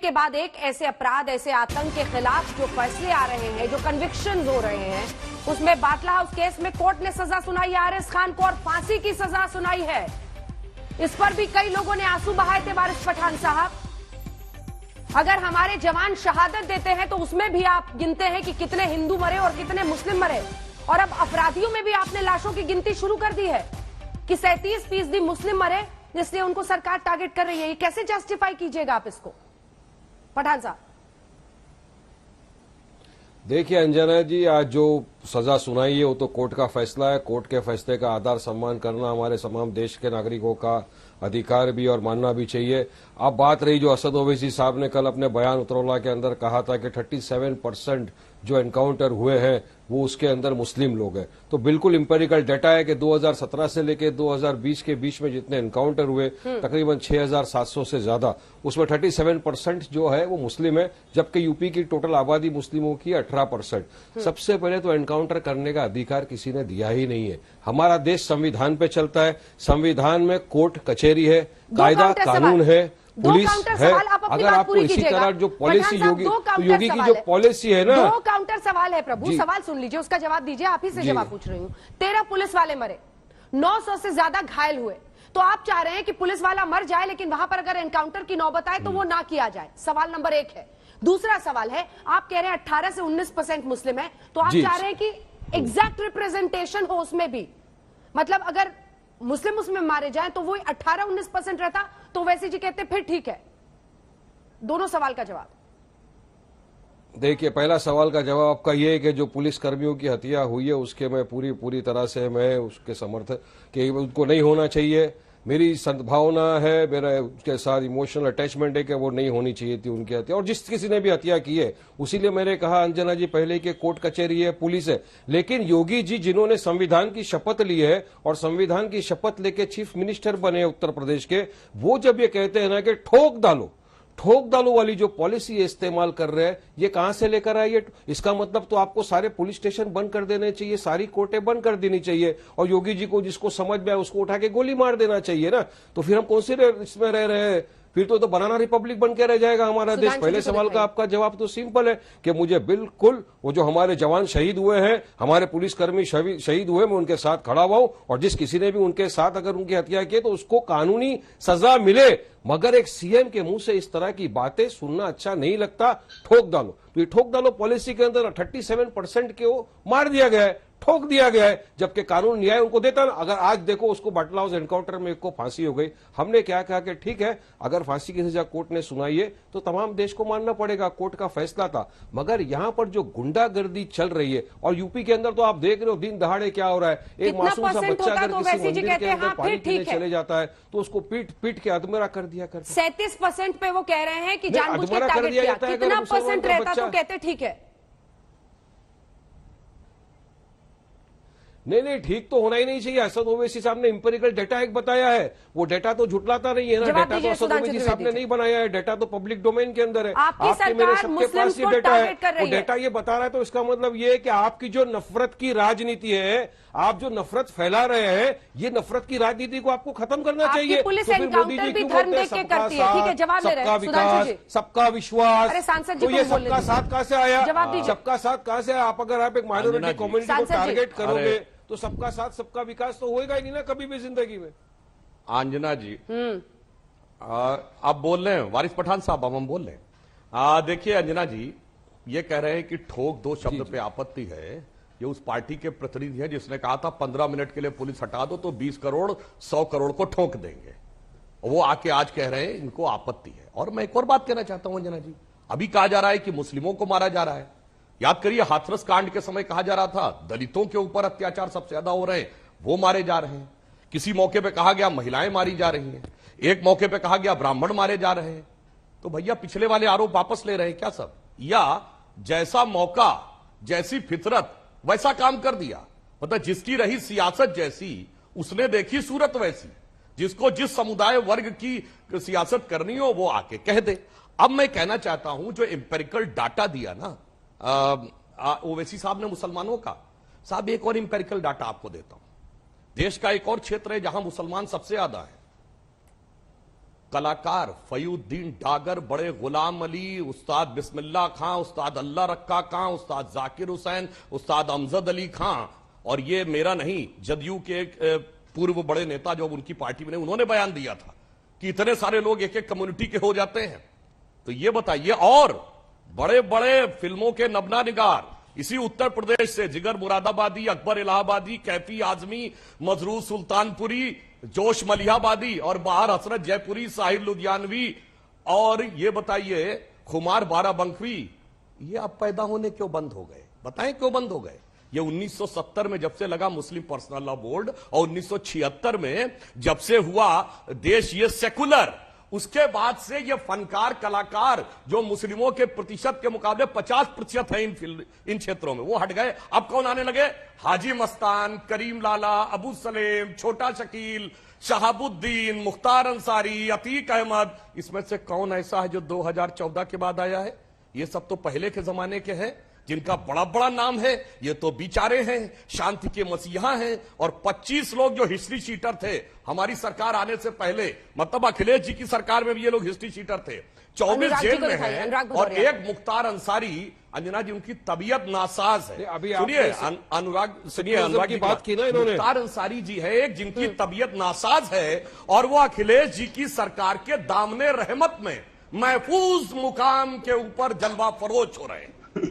के बाद एक ऐसे अपराध, ऐसे आतंक के खिलाफ जो फैसले आ रहे हैं, जो कन्विक्शन हो रहे हैं, उसमें बाटला हाउस केस में कोर्ट ने सजा सुनाई है आरिस खान को और फांसी की सजा सुनाई है। इस पर भी कई लोगों ने आंसू बहाए थे वारिस पठान साहब। अगर हमारे जवान शहादत देते हैं तो उसमें भी आप गिनते हैं कि कितने हिंदू मरे और कितने मुस्लिम मरे, और अब अपराधियों में भी आपने लाशों की गिनती शुरू कर दी है कि 37% मुस्लिम मरे, जिसलिए उनको सरकार टारगेट कर रही है। ये कैसे जस्टिफाई कीजिएगा आप इसको, पठान साहब? देखिए अंजना जी, आज जो सजा सुनाई है वो तो कोर्ट का फैसला है। कोर्ट के फैसले का आदर सम्मान करना हमारे तमाम देश के नागरिकों का अधिकार भी और मानना भी चाहिए। अब बात रही जो असद ओवैसी साहब ने कल अपने बयान उतरौला के अंदर कहा था कि 37% जो एनकाउंटर हुए हैं वो उसके अंदर मुस्लिम लोग हैं, तो बिल्कुल इंपेरिकल डाटा है कि 2017 से लेकर 2020 के बीच में जितने एनकाउंटर हुए तकरीबन 6700 से ज्यादा, उसमें 37% जो है वो मुस्लिम है, जबकि यूपी की टोटल आबादी मुस्लिमों की 18%। सबसे पहले तो एनकाउंटर करने का अधिकार किसी ने दिया ही नहीं है। हमारा देश संविधान पे चलता है, संविधान में कोर्ट कचहरी है, कायदा कानून है, पुलिस है। अगर आपको इसी तरह जो पॉलिसी योगी की जो पॉलिसी है ना, 2 काउंटर सवाल है प्रभु, सवाल सुन लीजिए, उसका जवाब दीजिए। आप ही से जवाब पूछ रही हूँ। 13 पुलिस वाले मरे, 900 से ज्यादा घायल हुए, तो आप चाह रहे हैं कि पुलिस वाला मर जाए लेकिन वहां पर अगर एनकाउंटर की नौबत आए तो वो ना किया जाए। सवाल नंबर 1 है। दूसरा सवाल है, आप कह रहे हैं 18 से 19% मुस्लिम है, तो आप चाह रहे हैं कि एग्जैक्ट रिप्रेजेंटेशन हो उसमें भी, मतलब अगर मुस्लिम मारे जाए तो वो 18-19% रहता, तो ओवैसी जी कहते फिर ठीक है। दोनों सवाल का जवाब। देखिए, पहला सवाल का जवाब आपका ये है कि जो पुलिस कर्मियों की हत्या हुई है उसके मैं पूरी तरह से मैं उसके समर्थन कि उनको नहीं होना चाहिए। मेरी सद्भावना है, मेरा उसके साथ इमोशनल अटैचमेंट है कि वो नहीं होनी चाहिए थी उनकी हत्या, और जिस किसी ने भी हत्या की है उसीलिए मैंने कहा अंजना जी पहले कि कोर्ट कचहरी है, पुलिस है। लेकिन योगी जी जिन्होंने संविधान की शपथ ली है और संविधान की शपथ लेके चीफ मिनिस्टर बने उत्तर प्रदेश के, वो जब ये कहते हैं ना कि ठोक डालो वाली जो पॉलिसी इस्तेमाल कर रहे हैं, ये कहां से लेकर आए? ये इसका मतलब तो आपको सारे पुलिस स्टेशन बंद कर देने चाहिए, सारी कोर्टें बंद कर देनी चाहिए, और योगी जी को जिसको समझ में आए उसको उठा के गोली मार देना चाहिए ना। तो फिर हम कौन से इसमें रह रहे हैं? फिर तो बनाना रिपब्लिक बन के रह जाएगा हमारा देश। पहले सवाल का आपका जवाब तो सिंपल है कि मुझे बिल्कुल वो जो हमारे जवान शहीद हुए हैं, हमारे पुलिसकर्मी शहीद हुए, मैं उनके साथ खड़ा हुआ हूं, और जिस किसी ने भी उनके साथ अगर उनकी हत्या की तो उसको कानूनी सजा मिले। मगर एक सीएम के मुंह से इस तरह की बातें सुनना अच्छा नहीं लगता। ठोक डालो, तो ये ठोक डालो पॉलिसी के अंदर 37% को मार दिया गया है, ठोक दिया गया है, जबकि कानून न्याय उनको देता ना। अगर आज देखो उसको बाटला हाउस एनकाउंटर में एक को फांसी हो गई, हमने क्या कहा कि ठीक है, अगर फांसी की सजा कोर्ट ने सुनाई है तो तमाम देश को मानना पड़ेगा, कोर्ट का फैसला था। मगर यहां पर जो गुंडागर्दी चल रही है, और यूपी के अंदर तो आप देख रहे हो दिन दहाड़े क्या हो रहा है। एक मासूम सा बच्चा अगर किसी मंदिर के अंदर पानी पीने चले जाता है तो उसको पीट के अधमरा कर दिया करते। 37% पे वो कह रहे हैं कि जानबूझ के टारगेट किया। कितना परसेंट रहता तो कहते ठीक है? नहीं, ठीक तो होना ही नहीं चाहिए। असद ओवैसी साहब ने इंपेरिकल डेटा एक बताया है, वो डेटा तो झुटलाता नहीं है ना। डेटा तो असद ओवैसी साहब ने नहीं बनाया है, डेटा तो पब्लिक डोमेन के अंदर है। आपके मेरे सबके पास ये डेटा है, वो डेटा ये बता रहा है। तो इसका मतलब ये है कि आपकी जो नफरत की राजनीति है, आप जो नफरत फैला रहे हैं, ये नफरत की राजनीति को आपको खत्म करना चाहिए। पुलिस एनकाउंटर भी धर्म देख के करती है, ठीक है, जवाब ले रहे हैं विकास, सबका विश्वास। अरे सांसद तो ये सबका साथ कहां से आया? जवाब दीजिए। सबका साथ कहां से आया? आप अगर आप एक माइनॉरिटी कम्युनिटी को टारगेट करोगे तो सबका साथ सबका विकास तो होएगा ही नहीं ना कभी भी जिंदगी में। अंजना जी, आप बोल रहे हैं, वारिस पठान साहब हम बोल रहे हैं। देखिए अंजना जी, ये कह रहे हैं कि ठोक दो शब्द पे आपत्ति है। ये उस पार्टी के प्रतिनिधि है जिसने कहा था 15 मिनट के लिए पुलिस हटा दो तो 20 करोड़ 100 करोड़ को ठोक देंगे। वो आके आज कह रहे हैं इनको आपत्ति है। और मैं एक और बात कहना चाहता हूं अंजना जी, अभी कहा जा रहा है कि मुस्लिमों को मारा जा रहा है। याद करिए, हाथरस कांड के समय कहा जा रहा था दलितों के ऊपर अत्याचार सबसे ज्यादा हो रहे हैं, वो मारे जा रहे हैं। किसी मौके पे कहा गया महिलाएं मारी जा रही हैं, एक मौके पे कहा गया ब्राह्मण मारे जा रहे हैं। तो भैया पिछले वाले आरोप वापस ले रहे हैं क्या सब? या जैसा मौका, जैसी फितरत वैसा काम कर दिया? मतलब जिसकी रही सियासत जैसी, उसने देखी सूरत वैसी। जिसको जिस समुदाय वर्ग की सियासत करनी हो वो आके कह दे। अब मैं कहना चाहता हूं, जो इंपेरिकल डाटा दिया ना ओवैसी साहब ने मुसलमानों का, साहब एक और इंपेरिकल डाटा आपको देता हूं। देश का एक और क्षेत्र है जहां मुसलमान सबसे ज्यादा है, कलाकार फयूद्दीन डागर, बड़े गुलाम अली, उस्ताद बिस्मिल्लाह खां, उस्ताद अल्लाह रक्का खां, उस्ताद जाकिर हुसैन, उस्ताद अमजद अली खां, और ये मेरा नहीं, जदयू के एक पूर्व बड़े नेता जो उनकी पार्टी में, उन्होंने बयान दिया था कि इतने सारे लोग एक एक कम्युनिटी के हो जाते हैं। तो ये बताइए, और बड़े बड़े फिल्मों के नबना निगार इसी उत्तर प्रदेश से, जिगर मुरादाबादी, अकबर इलाहाबादी, कैफी आजमी, मजरूर सुल्तानपुरी, जोश मलिहाबादी, और बाहर हसरत जयपुरी, साहिर लुधियानवी, और ये बताइए खुमार बाराबंकी, ये अब पैदा होने क्यों बंद हो गए? बताएं क्यों बंद हो गए? ये 1970 में जब से लगा मुस्लिम पर्सनल लॉ बोर्ड, और 1976 में जब से हुआ देश ये सेकुलर, उसके बाद से ये फनकार कलाकार जो मुस्लिमों के प्रतिशत के मुकाबले 50% है इन क्षेत्रों में, वो हट गए। अब कौन आने लगे? हाजी मस्तान, करीम लाला, अबू सलेम, छोटा शकील, शहाबुद्दीन, मुख्तार अंसारी, अतीक अहमद। इसमें से कौन ऐसा है जो 2014 के बाद आया है? ये सब तो पहले के जमाने के हैं, जिनका बड़ा बड़ा नाम है। ये तो बिचारे हैं, शांति के मसीहा हैं, और 25 लोग जो हिस्ट्री शीटर थे हमारी सरकार आने से पहले, मतलब अखिलेश जी की सरकार में भी ये लोग हिस्ट्री शीटर थे, 24 जेल में हैं, और एक मुख्तार अंसारी, अंजना जी, उनकी तबीयत नासाज है। सुनिए अनुराग, सुनिए अनुराग की बात की ना इन्होंने। मुख्तार अंसारी जी है एक जिनकी तबीयत नासाज है, और वो अखिलेश जी की सरकार के दामने रहमत में महफूज मुकाम के ऊपर जलवा फरोश हो रहे हैं।